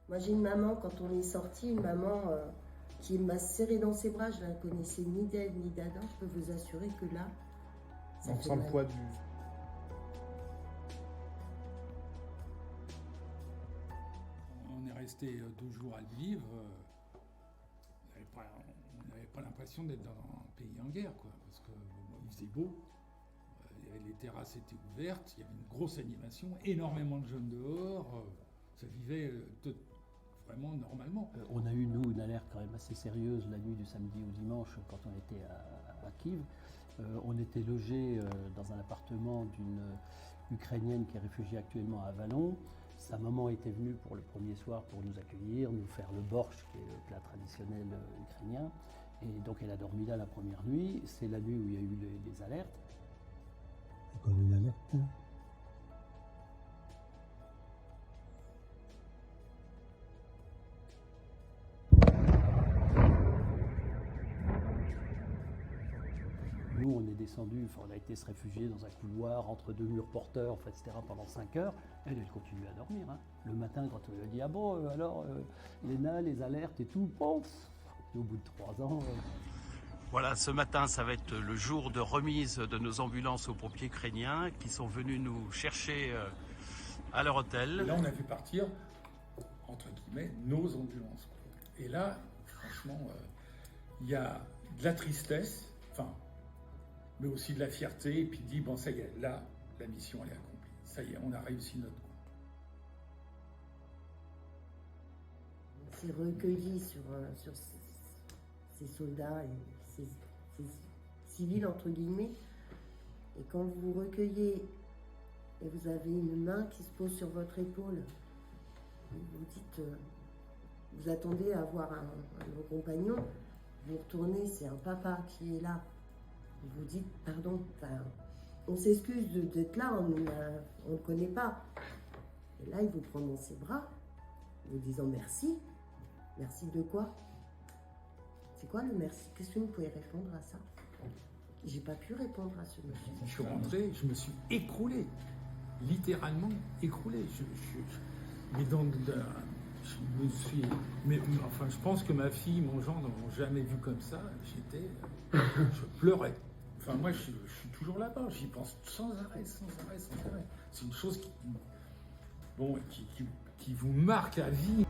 Moi, j'ai une maman, quand on est sorti, une maman qui m'a serré dans ses bras. Je ne la connaissais ni d'elle ni d'Adam. Je peux vous assurer que là, ça On fait sent le mal. poids du... On est resté 2 jours à le vivre. On n'avait pas l'impression d'être dans un pays en guerre, quoi, parce que il faisait beau, les terrasses étaient ouvertes, il y avait une grosse animation, énormément de jeunes dehors, ça vivait vraiment normalement. On a eu, nous, une alerte quand même assez sérieuse la nuit du samedi au dimanche quand on était à Kiev. On était logé dans un appartement d'une Ukrainienne qui est réfugiée actuellement à Vallon. Sa maman était venue pour le premier soir pour nous accueillir, nous faire le borsch, qui est le plat traditionnel ukrainien. Et donc elle a dormi là la première nuit. C'est la nuit où il y a eu les alertes. Encore une alerte. Nous, on est descendu, on a été se réfugier dans un couloir entre 2 murs porteurs, etc. pendant 5 heures. Elle continue à dormir. Hein. Le matin, quand on lui a dit « Ah bon, alors, Léna, les alertes et tout », bon, au bout de 3 ans... Voilà, ce matin, ça va être le jour de remise de nos ambulances aux pompiers ukrainiens qui sont venus nous chercher à leur hôtel. Et là, on a fait partir, entre guillemets, nos ambulances. Et là, franchement, il y a de la tristesse, mais aussi de la fierté, et puis dit, bon, ça y est, là, la mission, elle est accomplie. Ça y est, on a réussi notre coup. On s'est recueilli sur ces soldats et ces civils, entre guillemets. Et quand vous vous recueillez et vous avez une main qui se pose sur votre épaule, vous dites, vous attendez à voir un de vos compagnons, vous retournez, c'est un papa qui est là. Vous dites, pardon, on s'excuse d'être là, on ne le connaît pas. Et là, il vous prend dans ses bras, vous disant merci. Merci de quoi? C'est quoi le merci? Qu'est-ce que vous pouvez répondre à ça? J'ai pas pu répondre à ce monsieur. Je suis rentré, je me suis écroulé, littéralement écroulé. Je pense que ma fille, mon gendre ne m'ont jamais vu comme ça. Je pleurais. Enfin, moi, je suis toujours là-bas. J'y pense sans arrêt. C'est une chose qui vous marque à vie.